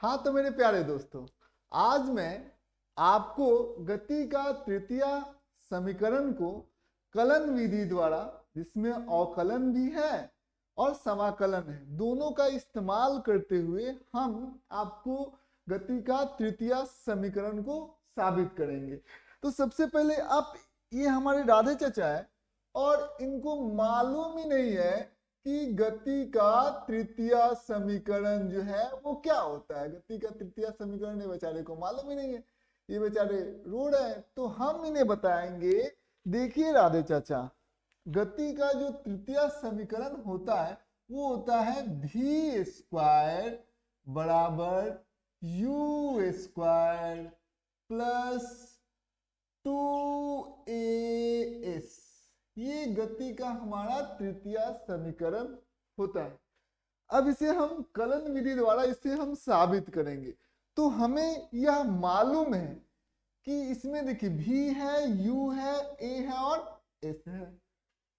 हाँ तो मेरे प्यारे दोस्तों, आज मैं आपको गति का तृतीय समीकरण को कलन विधि द्वारा, जिसमें अवकलन भी है और समाकलन है, दोनों का इस्तेमाल करते हुए हम आपको गति का तृतीय समीकरण को साबित करेंगे। तो सबसे पहले आप, ये हमारे राधे चाचा है और इनको मालूम ही नहीं है कि गति का तृतीय समीकरण जो है वो क्या होता है। गति का तृतीय समीकरण ये बेचारे को मालूम ही नहीं है, ये बेचारे रो रहे हैं, तो हम इन्हें बताएंगे। देखिए राधे चाचा, गति का जो तृतीय समीकरण होता है वो होता है v स्क्वायर बराबर u स्क्वायर प्लस 2as। ये गति का हमारा तृतीय समीकरण होता है। अब इसे हम कलन विधि द्वारा इसे हम साबित करेंगे। तो हमें यह मालूम है कि इसमें देखिए v है, u है, a है और s है,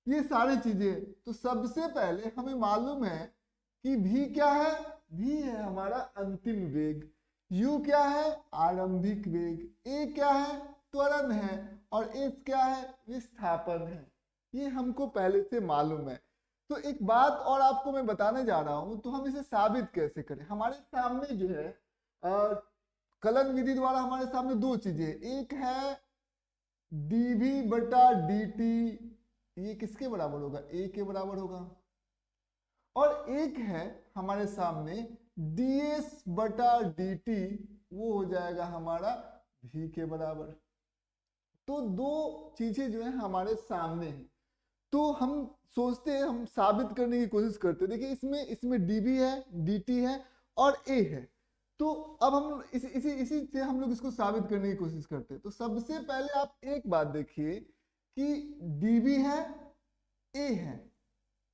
ये सारी चीजें। तो सबसे पहले हमें मालूम है कि v क्या है, v है हमारा अंतिम वेग, u क्या है आरंभिक वेग, a क्या है त्वरण है और s क्या है विस्थापन है। ये हमको पहले से मालूम है। तो एक बात और आपको मैं बताने जा रहा हूं, तो हम इसे साबित कैसे करें। हमारे सामने जो है कलन विधि द्वारा हमारे सामने दो चीजें, एक है dv बटा dt, ये किसके बराबर होगा, a के बराबर होगा, और एक है हमारे सामने ds बटा dt, वो हो जाएगा हमारा v के बराबर। तो दो चीजें जो है हमारे सामने हैं, तो हम सोचते हैं, हम साबित करने की कोशिश करते हैं। देखिए इसमें dv है, dt है और a है। तो अब हम इसी से हम लोग इसको साबित करने की कोशिश करते हैं। तो सबसे पहले आप एक बात देखिए कि dv है, a है,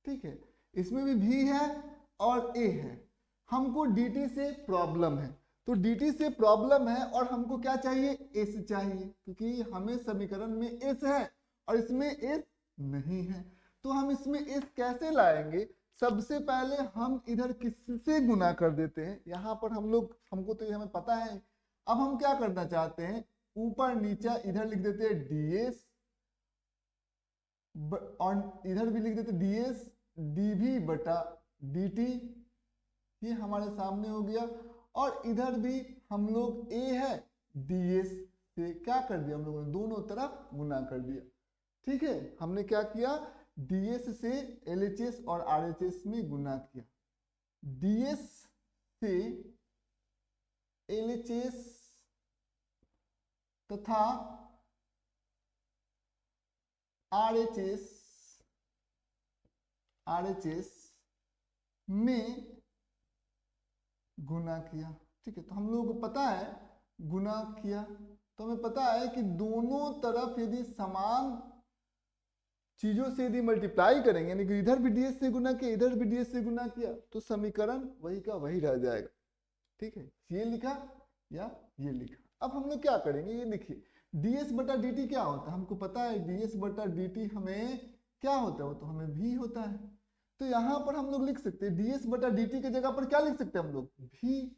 ठीक है, इसमें भी v है और a है। हमको dt से प्रॉब्लम है, तो dt से प्रॉब्लम है और हमको क्या चाहिए, s चाहिए, क्योंकि हमें समीकरण में s है और इसमें s नहीं है। तो हम इसमें s कैसे लाएंगे। सबसे पहले हम इधर किससे गुना कर देते हैं, यहाँ पर हम लोग, हमको तो हमें पता है। अब हम क्या करना चाहते हैं, ऊपर नीचे इधर लिख देते हैं ds और इधर भी लिख देते ds dv बटा dt, ये हमारे सामने हो गया। और इधर भी हम लोग a है, ds से क्या कर दिया, हम लोगों ने दोनों तरफ गुना कर दिया। ठीक है, हमने क्या किया, ds से LHS और RHS में गुना किया, ds से LHS तथा RHS में गुना किया। ठीक है, तो हम लोगों को पता है गुना किया, तो हमें पता है कि दोनों तरफ यदि समान चीजों से यदि मल्टीप्लाई करेंगे, यानी कि इधर भी ds से गुना किया, इधर भी ds से गुना किया, तो समीकरण वही का वही रह जाएगा। ठीक है, ये लिखा या ये लिखा। अब हम लोग क्या करेंगे, ये देखिए ds बटा dt क्या होता है, हमको पता है ds बटा dt हमें क्या होता है, वो तो हमें v होता है। तो यहां पर हम लोग लिख सकते हैं ds बटा dt के जगह पर क्या लिख सकते हैं हम लोग, v,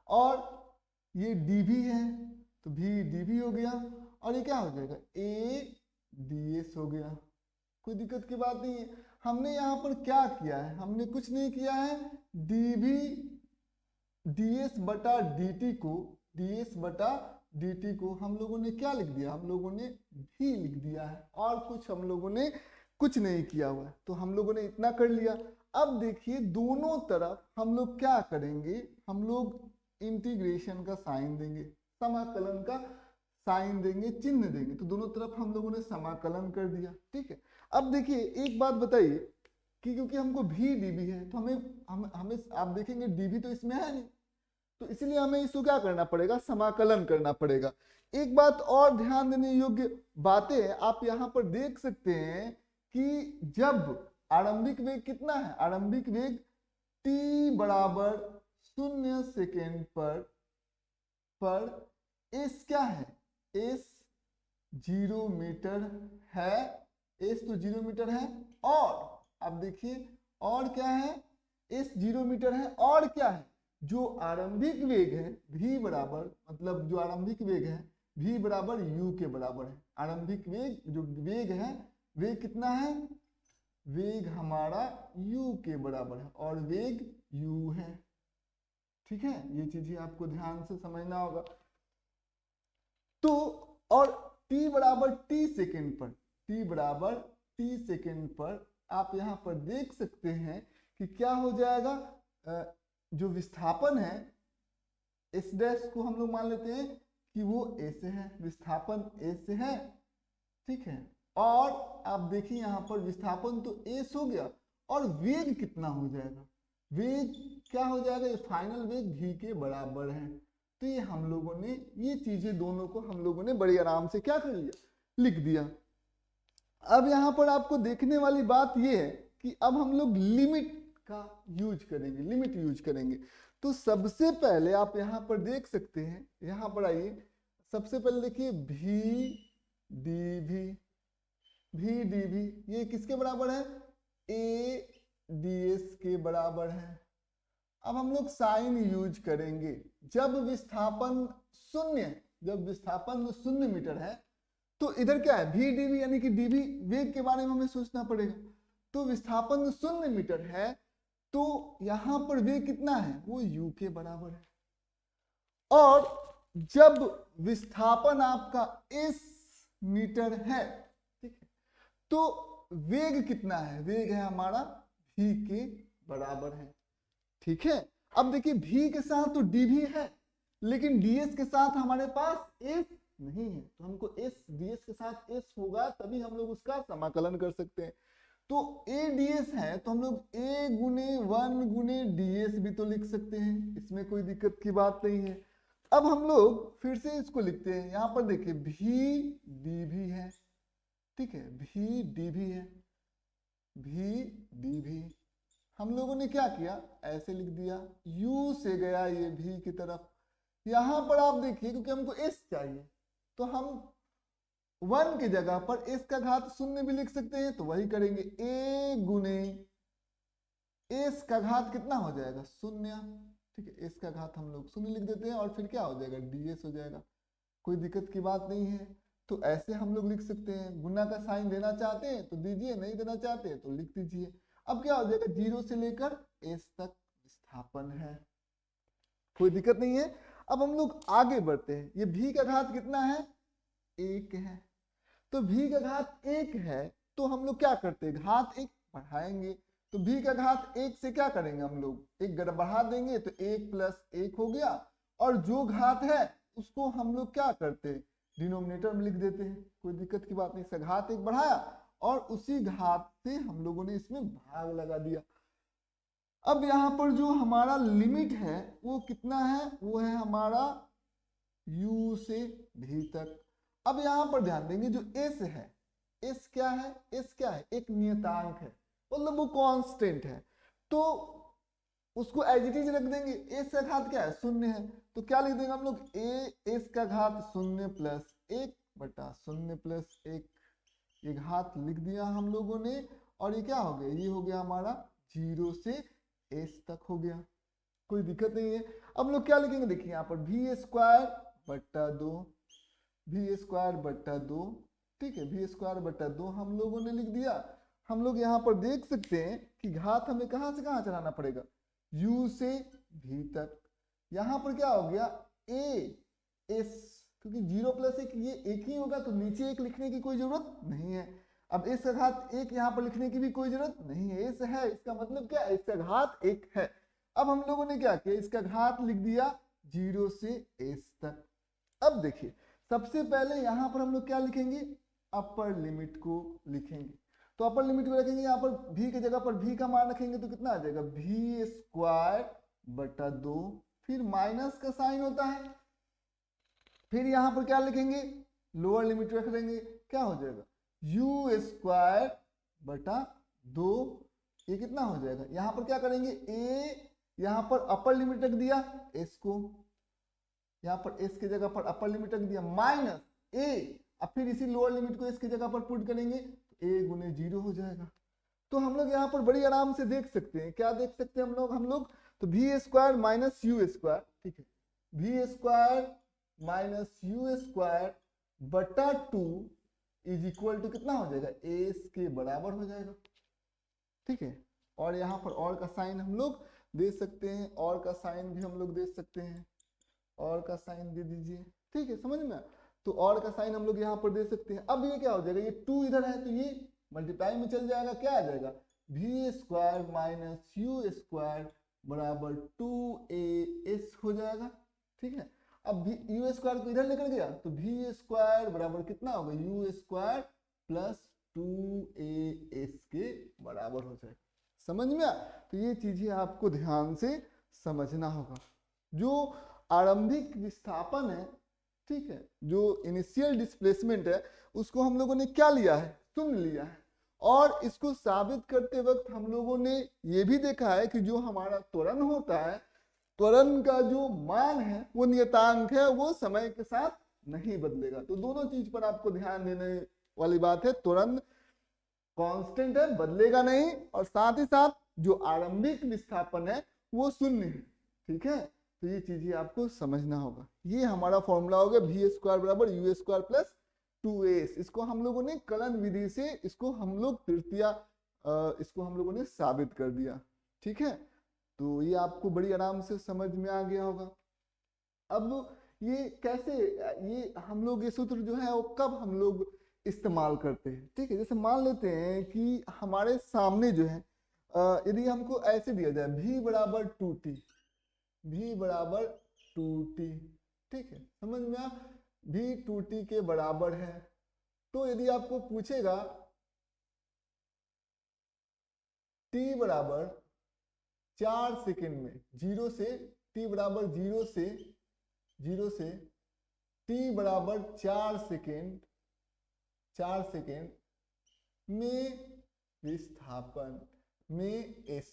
और ये dv है तो v dv हो गया, और ये क्या हो जाएगा a ds हो गया। कोई दिक्कत की बात नहीं है। हमने यहाँ पर क्या किया है, हमने कुछ नहीं किया है, dv ds बटा dt को हम लोगों ने क्या लिख दिया, हम लोगों ने v लिख दिया है, और कुछ हम लोगों ने कुछ नहीं किया हुआ है। तो हम लोगों ने इतना कर लिया। अब देखिए दोनों तरफ हम लोग क्या करेंगे, हम लोग इंटीग्रेशन का साइन देंगे, समाकलन का साइन देंगे, चिन्ह देंगे। तो दोनों तरफ हम लोगों ने समाकलन कर दिया। ठीक है, अब देखिए एक बात बताइए कि क्योंकि हमको v dv है, तो हमें आप देखेंगे dv तो इसमें है नहीं, तो इसलिए हमें इसको क्या करना पड़ेगा, समाकलन करना पड़ेगा। एक बात और ध्यान देने योग्य बातें आप यहाँ पर देख सकते हैं कि जब आरंभिक वेग कितना है, आरंभिक वेग t बराबर 0 सेकेंड पर s क्या है, s 0 मीटर है, s तो 0 मीटर है, और अब देखिए और क्या है, s 0 मीटर है और क्या है जो आरंभिक वेग है v बराबर, मतलब जो आरंभिक वेग है v बराबर u के बराबर है। आरंभिक वेग जो वेग है, वेग कितना है, वेग हमारा u के बराबर है और वेग u है। ठीक है, ये चीजें आपको ध्यान से समझना होगा। तो और t बराबर t सेकेंड पर, t बराबर t सेकेंड पर आप यहाँ पर देख सकते हैं कि क्या हो जाएगा, जो विस्थापन है s डैश को हम लोग मान लेते हैं कि वो a से है, विस्थापन a से है। ठीक है, और आप देखिए यहाँ पर विस्थापन तो s हो गया और वेग कितना हो जाएगा, वेग क्या हो जाएगा, ये फाइनल वेग v के बराबर है। तो ये हम लोगों ने ये चीजें दोनों को हम लोगों ने बड़ी आराम से क्या कर लिया, लिख दिया। अब यहाँ पर आपको देखने वाली बात ये है कि अब हम लोग लिमिट का यूज करेंगे, लिमिट यूज करेंगे। तो सबसे पहले आप यहाँ पर देख सकते हैं, यहाँ पर आइए, सबसे पहले देखिए v dv ये किसके बराबर है, a ds के बराबर है। अब हम लोग साइन यूज करेंगे। जब विस्थापन शून्य है, जब विस्थापन 0 मीटर है तो इधर क्या है, v dv यानी कि dv वेग के बारे में हमें सोचना पड़ेगा। तो विस्थापन 0 मीटर है तो यहां पर वेग कितना है, वो u के बराबर है। और जब विस्थापन आपका s मीटर है, ठीक है, तो वेग कितना है, वेग है हमारा v के बराबर है। ठीक है, अब देखिए v के साथ तो dv है लेकिन ds के साथ हमारे पास s नहीं है, तो हमको s ds के साथ s होगा तभी हम लोग उसका समाकलन कर सकते हैं। तो a ds है तो हम लोग a गुने 1 गुने ds भी तो लिख सकते हैं, इसमें कोई दिक्कत की बात नहीं है। अब हम लोग फिर से इसको लिखते हैं, यहाँ पर देखिए v dv है, ठीक है, v dv है, v dv हम लोगों ने क्या किया, ऐसे लिख दिया, u से गया ये v की तरफ। यहां पर आप देखिए क्योंकि हमको s चाहिए तो हम 1 की जगह पर s का घात 0 भी लिख सकते हैं, तो वही करेंगे, a गुने s का घात कितना हो जाएगा, 0। ठीक है, s का घात हम लोग 0 लिख देते हैं और फिर क्या हो जाएगा, ds हो जाएगा, कोई दिक्कत की बात नहीं है। तो ऐसे हम लोग लिख सकते हैं, गुना का साइन देना चाहते हैं तो दीजिए, नहीं देना चाहते हैं तो लिख दीजिए। अब क्या हो जाएगा, 0 से लेकर s तक विस्थापन है, कोई दिक्कत नहीं है। अब हम लोग आगे बढ़ते हैं, ये v का घात कितना है, 1 है। तो v का घात 1 है तो हम लोग क्या करते हैं, घात 1 बढ़ाएंगे। तो v का घात 1 से क्या करेंगे, हम लोग 1 बढ़ा देंगे तो 1 प्लस 1 हो गया, और जो घात है उसको हम लोग क्या करते हैं, डिनोमिनेटर में लिख देते हैं, कोई दिक्कत की बात नहीं। इसका घात 1 बढ़ाया और उसी घात से हम लोगों ने इसमें भाग लगा दिया। अब यहाँ पर जो हमारा लिमिट है वो कितना है, वो है हमारा u से v तक। अब यहाँ पर ध्यान देंगे, जो s है, s क्या है, s क्या है, एक नियतांक है, मतलब वो कांस्टेंट है, तो उसको एज इट इज रख देंगे। s का घात क्या है, 0 है, तो क्या लिख देंगे हम लोग, a s का घात 0 प्लस 1 बटा 0 प्लस 1, ये घात लिख दिया हम लोगों ने। और ये क्या हो गया, ये हो गया हमारा 0 से s तक हो गया, कोई दिक्कत नहीं है। अब लोग क्या लिखेंगे, देखिए यहाँ पर v स्क्वायर बट्टा 2, v स्क्वायर बट्टा 2, ठीक है, v स्क्वायर बट्टा 2 हम लोगों ने लिख दिया। हम लोग यहाँ पर देख सकते हैं कि घात हमें कहाँ से कहाँ चलाना पड़ेगा, u से v तक। यहाँ पर क्या हो गया, a s, क्योंकि 0 प्लस 1 ये 1 ही होगा तो नीचे 1 लिखने की कोई जरूरत नहीं है। अब s का घात 1 यहाँ पर लिखने की भी कोई जरूरत नहीं है, s है, इसका मतलब क्या है, इसका घात 1 है। अब हम लोगों ने क्या किया, इसका घात लिख दिया 0 से s तक। अब देखिए, सबसे पहले यहाँ पर हम लोग क्या लिखेंगे, अपर लिमिट को लिखेंगे। तो अपर लिमिट को रखेंगे, यहाँ पर v की जगह पर v का मान रखेंगे तो कितना आ जाएगा, v स्क्वायर बटा 2, फिर माइनस का साइन होता है, फिर यहाँ पर क्या लिखेंगे, लोअर लिमिट रख देंगे, क्या हो जाएगा, u स्क्वायर बटा 2, ये कितना हो जाएगा। यहाँ पर क्या करेंगे, a यहाँ पर अपर लिमिट रख दिया s को, यहाँ पर s की जगह पर अपर लिमिट रख दिया, माइनस a, अब फिर इसी लोअर लिमिट को s की जगह पर पुट करेंगे तो a गुने 0 हो जाएगा। तो हम लोग यहाँ पर बड़ी आराम से देख सकते हैं, क्या देख सकते हैं हम लोग तो v square minus u square, ठीक है, v square minus u square बटा 2 इज इक्वल टू कितना हो जाएगा, एस के बराबर हो जाएगा, ठीक है। और यहाँ पर और का साइन हम लोग दे सकते हैं, और का साइन भी हम लोग दे सकते हैं, और का साइन दे दीजिए, ठीक है, समझ में। तो और का साइन हम लोग यहाँ पर दे सकते हैं। अब ये क्या हो जाएगा, ये 2 इधर है तो ये मल्टीप्लाई में चल जाएगा, क्या आ जाएगा, v square minus u square बराबर 2as हो जाएगा, ठीक है। अब भी यू स्क्वायर को इधर लेकर गया तो वी स्क्वायर बराबर कितना होगा, यू स्क्वायर प्लस 2as के बराबर हो जाएगा, समझ में। तो ये चीजें आपको ध्यान से समझना होगा। जो आरंभिक विस्थापन है, ठीक है, जो इनिशियल डिस्प्लेसमेंट है, उसको हम लोगों ने क्या लिया है, शून्य लिया है। और इसको साबित करते वक्त हम लोगों ने ये भी देखा है कि जो हमारा त्वरण होता है, त्वरण का जो मान है वो नियतांक है, वो समय के साथ नहीं बदलेगा। तो दोनों चीज पर आपको ध्यान देने वाली बात है, त्वरण कांस्टेंट है, बदलेगा नहीं, और साथ ही साथ जो आरंभिक विस्थापन है वो शून्य है, ठीक है। तो ये चीजें आपको समझना होगा। ये हमारा फॉर्मूला हो गया वी स्क्वायर बराबर यू स्क्वायर प्लस 2as। इसको हम लोगों ने कलन विधि से इसको हम लोग तृतीया इसको हम लोगों ने साबित कर दिया, ठीक है। तो ये आपको बड़ी आराम से समझ में आ गया होगा। अब ये कैसे, ये हम लोग ये सूत्र जो है वो कब हम लोग इस्तेमाल करते हैं, ठीक है। जैसे मान लेते हैं कि हमारे सामने जो है यदि हमको ऐसे दिया जाए v बराबर 2t, v बराबर 2t, ठीक है, समझ में आ, v 2t के बराबर है। तो यदि आपको पूछेगा t बराबर 4 सेकेंड में, 0 से t बराबर 0 से t बराबर 4 सेकेंड में विस्थापन में s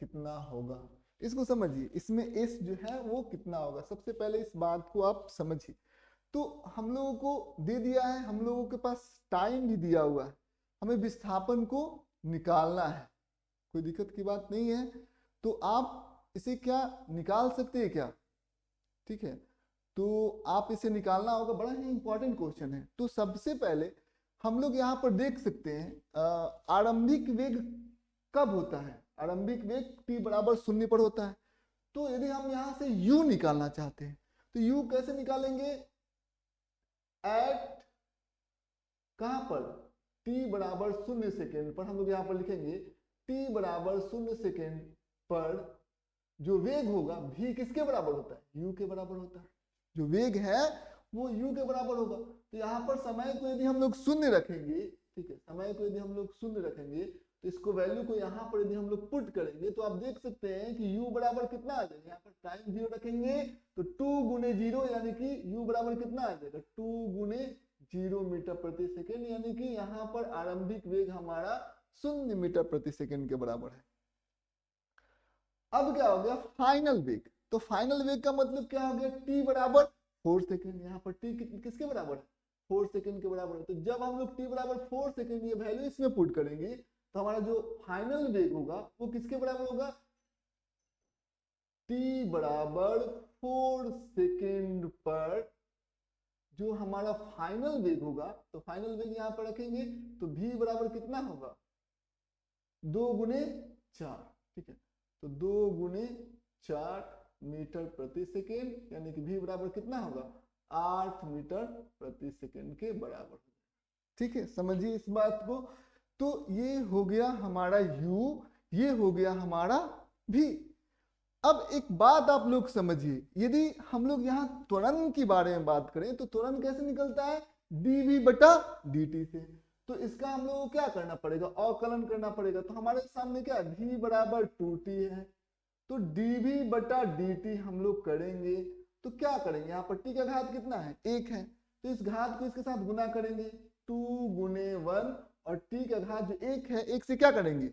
कितना होगा, इसको समझिए। इसमें s जो है वो कितना होगा, सबसे पहले इस बात को आप समझिए। तो हम लोगों को दे दिया है, हम लोगों के पास टाइम भी दिया हुआ है, हमें विस्थापन को निकालना है, कोई दिक्कत की बात नहीं है। तो आप इसे क्या निकाल सकते हैं क्या, ठीक है। तो आप इसे निकालना होगा, बड़ा ही इंपॉर्टेंट क्वेश्चन है। तो सबसे पहले हम लोग यहाँ पर देख सकते हैं आरंभिक वेग कब होता है, आरंभिक वेग t बराबर 0 पर होता है। तो यदि हम यहाँ से u निकालना चाहते हैं तो u कैसे निकालेंगे, एट कहां पर, t बराबर 0 सेकेंड पर। हम लोग यहाँ पर लिखेंगे t बराबर 0 सेकेंड पर जो वेग होगा v किसके बराबर होता है, u के बराबर होता है। जो वेग है वो u के बराबर होगा। तो यहाँ पर समय को यदि हम लोग शून्य रखेंगे, ठीक है, समय को यदि हम लोग शून्य रखेंगे तो इसको वैल्यू को यहाँ पर यदि हम लोग पुट करेंगे तो आप देख सकते हैं कि u बराबर कितना आ जाएगा। यहाँ पर टाइम 0 रखेंगे तो 2 गुने 0 यानी कि u बराबर कितना आ जाएगा, 2 गुने 0 मीटर प्रति सेकेंड, यानी कि यहाँ पर आरंभिक वेग हमारा 0 मीटर प्रति सेकेंड के बराबर है। अब क्या हो गया, फाइनल वेग। तो फाइनल वेग का मतलब क्या हो गया, t बराबर 4 सेकेंड। यहाँ पर t किसके बराबर है, 4 सेकेंड के बराबर है। तो जब हम लोग t बराबर 4 सेकेंड ये वैल्यू इसमें पुट करेंगे तो हमारा जो फाइनल वेग होगा वो किसके बराबर होगा, t बराबर 4 सेकेंड पर जो हमारा फाइनल वेग होगा। तो फाइनल वेग यहाँ पर रखेंगे तो v बराबर कितना होगा, 2 गुने 4, ठीक है। तो 2 गुने 4 मीटर प्रति सेकेंड, यानी कि v बराबर कितना होगा, 8 मीटर प्रति सेकेंड के बराबर, ठीक है। समझिए इस बात को। तो ये हो गया हमारा u, ये हो गया हमारा v। अब एक बात आप लोग समझिए, यदि हम लोग यहाँ त्वरण के बारे में बात करें तो त्वरण कैसे निकलता है, dv बटा dt से। तो इसका हम लोग को क्या करना पड़ेगा, अवकलन करना पड़ेगा। तो हमारे सामने क्या है, v बराबर 2t है, तो dv बटा dt हम लोग करेंगे तो क्या करेंगे, यहाँ पर t का घात कितना है, 1 है, तो इस घात को इसके साथ गुना करेंगे, 2 गुने 1, और t का घात जो 1 है, 1 से क्या करेंगे,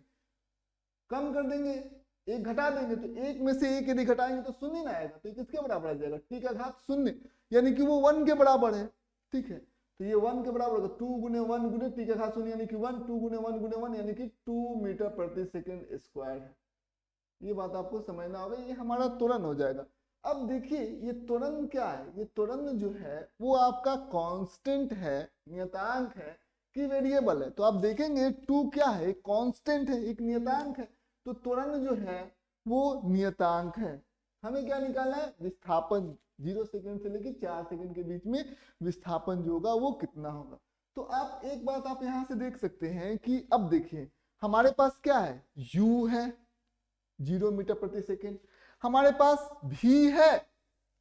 कम कर देंगे, 1 घटा देंगे। तो 1 में से 1 यदि घटाएंगे तो 0 ना आएगा, तो किसके बराबर आ जाएगा, t का घात 0, यानी कि वो 1 के बराबर है, ठीक है। तो ये 1 के बराबर होगा, 2 गुने 1 गुने t का घात 0 यानी कि 1, 2 गुने 1 गुने 1 यानी कि 2 मीटर प्रति सेकेंड स्क्वायर है। ये बात आपको समझना होगा, ये हमारा त्वरण हो जाएगा। अब देखिए ये त्वरण क्या है, ये त्वरण जो है वो आपका कांस्टेंट है, नियतांक है कि वेरिएबल है। तो आप देखेंगे 2 क्या है, एक कांस्टेंट है, एक नियतांक है। तो त्वरण जो है वो नियतांक है। हमें क्या निकालना है, विस्थापन। 0 सेकंड से लेकर 4 सेकंड के बीच में विस्थापन जो होगा वो कितना होगा। तो आप एक बात आप यहां से देख सकते हैं कि अब देखिए हमारे पास क्या है, u है 0 मीटर प्रति सेकेंड, हमारे पास v है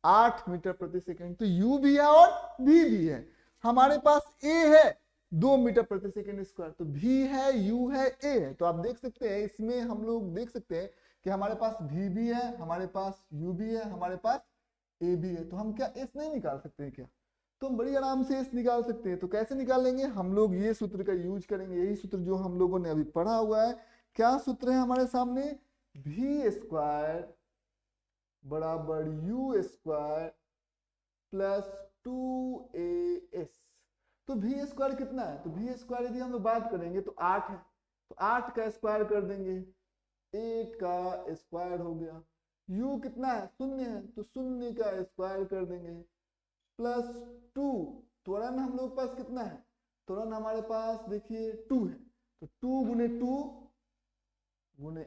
8 मीटर प्रति सेकेंड, तो u भी है और v भी है। हमारे पास a है 2 मीटर प्रति सेकेंड स्क्वायर, तो v है, u है, a है। तो आप देख सकते हैं इसमें हम लोग देख सकते हैं कि हमारे पास v भी है, हमारे पास u भी है, हमारे पास a भी है। तो हम क्या s नहीं निकाल सकते हैं क्या, तो हम बड़ी आराम से s निकाल सकते हैं। तो कैसे निकालेंगे, हम लोग ये सूत्र का यूज करेंगे, यही सूत्र जो हम लोगों ने अभी पढ़ा हुआ है। क्या सूत्र है हमारे सामने, v स्क्वायर बराबर u स्क्वायर प्लस 2as। तो v स्क्वायर कितना है, तो v स्क्वायर यदि हम लोग बात करेंगे तो 8 है, तो 8 का स्क्वायर कर देंगे, 8 का स्क्वायर हो गया। u कितना है, 0 है, तो 0 का स्क्वायर कर देंगे प्लस 2। त्वरण हम लोग पास कितना है, त्वरण हमारे पास देखिए 2 है, तो 2 गुने 2 गुने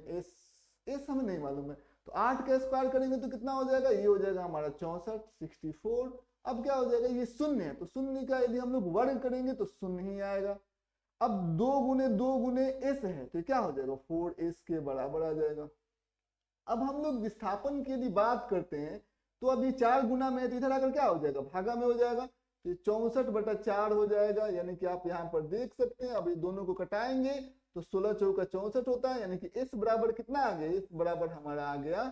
s हमें नहीं मालूम है, तो 8 का स्क्वायर करेंगे तो कितना हो जाएगा, ये हो जाएगा हमारा 64 64। अब क्या हो जाएगा, ये 0 है, तो 0 का यदि हम लोग वर्ग करेंगे तो 0 ही आएगा। अब 2 गुने s है, तो क्या हो जाएगा 4s के बराबर आ जाएगा। अब हम लोग विस्थापन की यदि बात करते हैं तो अभी 4 गुना में, तो इधर आकर क्या हो जाएगा, भागा में हो जाएगा, तो 64/4 हो जाएगा। यानी कि आप यहाँ पर देख सकते हैं, अभी दोनों को कटाएंगे तो 16 चौका 64 होता है, यानी कि s बराबर कितना आ गया, s बराबर हमारा आ गया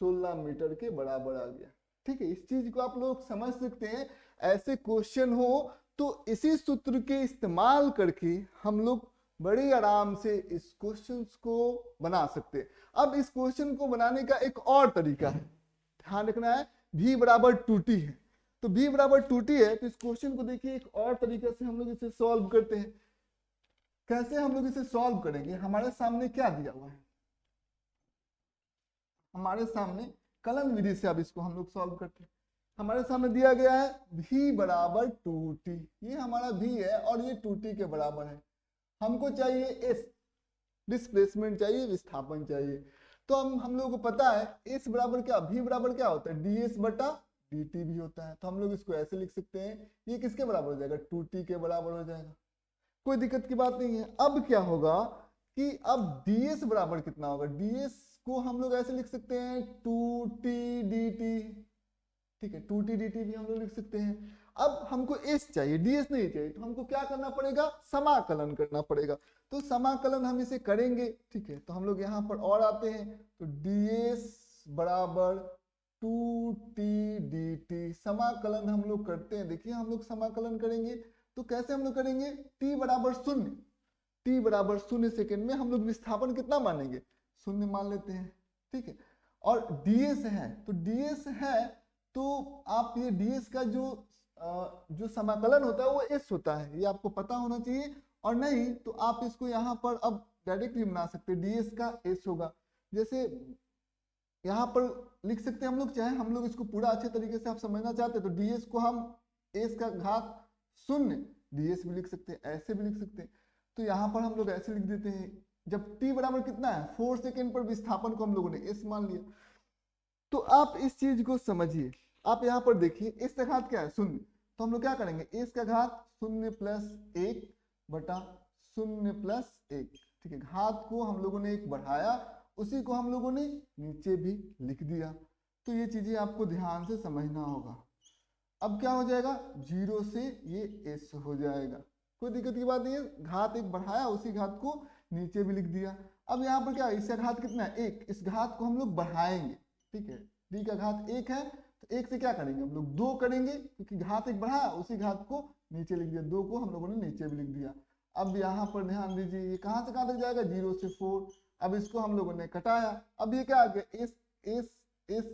16 मीटर के बराबर आ गया। ठीक है, इस चीज को आप लोग समझ सकते हैं। ऐसे क्वेश्चन हो तो इसी सूत्र के इस्तेमाल करके हम लोग बड़ी आराम से इस क्वेश्चन को बना सकते हैं। अब इस क्वेश्चन को बनाने का एक और तरीका है, ध्यान रखना है, v बराबर 2t है, तो v बराबर 2t है, तो इस क्वेश्चन को देखिए एक और तरीके से हम लोग इसे सॉल्व करते हैं। कैसे हम लोग इसे सॉल्व करेंगे, हमारे सामने क्या दिया हुआ है, हमारे सामने कलन विधि से अब इसको हम लोग सॉल्व करते हैं। हमारे सामने दिया गया है v बराबर 2t, ये हमारा v है और ये 2t के बराबर है। हमको चाहिए s, डिस्प्लेसमेंट चाहिए, विस्थापन चाहिए। तो हम लोगों को पता है s बराबर क्या, v बराबर क्या होता है, ds बटा dt भी होता है। तो हम लोग इसको ऐसे लिख सकते हैं, ये किसके बराबर हो जाएगा, 2t के बराबर हो जाएगा, कोई दिक्कत की बात नहीं है। अब क्या होगा कि अब ds बराबर कितना होगा, ds को हम लोग ऐसे लिख सकते हैं 2t dt, ठीक है, 2t dt भी हम लोग लिख सकते हैं। अब हमको s चाहिए, ds नहीं चाहिए, तो हमको क्या करना पड़ेगा, समाकलन करना पड़ेगा। तो समाकलन हम इसे करेंगे, ठीक है, तो हम लोग यहाँ पर और आते हैं, तो ds बराबर 2t dt, समाकलन हम लोग करते हैं। देखिए हम लोग समाकलन करेंगे तो कैसे हम लोग करेंगे, t बराबर 0, t बराबर 0 सेकेंड में हम लोग विस्थापन कितना मानेंगे, 0 मान लेते हैं, ठीक है। और ds है, तो ds है तो आप ये ds का जो समाकलन होता है वो s होता है, ये आपको पता होना चाहिए। और नहीं तो आप इसको यहाँ पर अब डायरेक्ट भी बना सकते हैं, ds का s होगा। जैसे यहाँ पर लिख सकते हैं हम लोग, चाहे हम लोग इसको पूरा अच्छे तरीके से आप समझना चाहते हैं तो ds को हम s का घात 0 ds भी लिख सकते हैं, ऐसे भी लिख सकते हैं। तो यहाँ पर हम लोग ऐसे लिख देते हैं, जब t बराबर कितना है 4 सेकेंड पर विस्थापन को हम लोगों ने s मान लिया। तो आप इस चीज को समझिए, आप यहाँ पर देखिए s का घात क्या है 0, तो हम लोग क्या करेंगे, s का घात 0 प्लस 1 बटा 0 प्लस 1, ठीक है, घात को हम लोगों ने एक बढ़ाया, उसी को हम लोगों ने नीचे भी लिख दिया। तो ये चीजें आपको ध्यान से समझना होगा। अब क्या हो जाएगा, 0 से ये s हो जाएगा, कोई दिक्कत की बात नहीं है, घात एक बढ़ाया, उसी घात को नीचे भी लिख दिया। अब यहाँ पर क्या है, इसका घात कितना है 1, इस घात को हम लोग बढ़ाएंगे, ठीक है, d का घात 1 है, तो 1 से क्या करेंगे हम लोग 2 करेंगे, क्योंकि घात एक बढ़ाया, उसी घात को नीचे लिख दिया, 2 को हम लोगों ने नीचे भी लिख दिया। अब यहाँ पर ध्यान दीजिए, ये कहाँ से कहाँ तक जाएगा, 0 से 4। अब इसको हम लोगों ने कटाया, अब ये क्या आ गया, s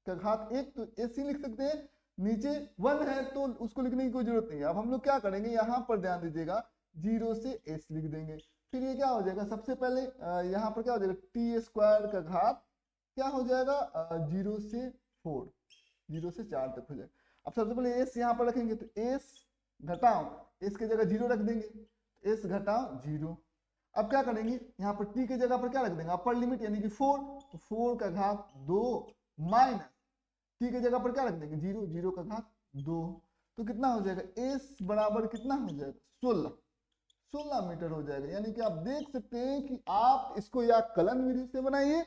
का घात 1, तो s ही लिख सकते हैं, नीचे 1 है तो उसको लिखने की कोई जरूरत नहीं है। अब हम लोग क्या करेंगे, यहाँ पर ध्यान दीजिएगा 0 से s लिख देंगे, फिर ये क्या हो जाएगा, सबसे पहले यहाँ पर क्या हो जाएगा, टी स्क्वायर का घात क्या हो जाएगा, 0 से 4, 0 से 4 तक हो जाएगा। अब सबसे पहले एस यहाँ पर रखेंगे, तो एस घटाओ, एस की जगह 0 रख देंगे, एस घटाओ 0। अब क्या करेंगे, यहाँ पर टी की जगह पर क्या रख देंगे, अपर लिमिट यानी कि 4, तो 4 का घात 2 माइनस टी की जगह पर क्या रख देंगे, 0, 0 का घात 2। तो कितना हो जाएगा, एस बराबर कितना हो जाएगा, 16 मीटर हो जाएगा। यानी कि आप देख सकते हैं कि आप इसको या कलन विधि से बनाइए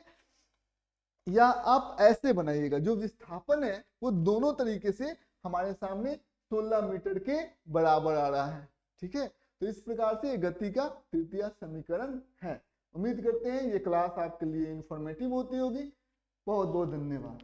या आप ऐसे बनाइएगा, जो विस्थापन है वो दोनों तरीके से हमारे सामने 16 मीटर के बराबर आ रहा है। ठीक है, तो इस प्रकार से गति का तृतीय समीकरण है। उम्मीद करते हैं ये क्लास आपके लिए इंफॉर्मेटिव होती होगी। बहुत बहुत धन्यवाद।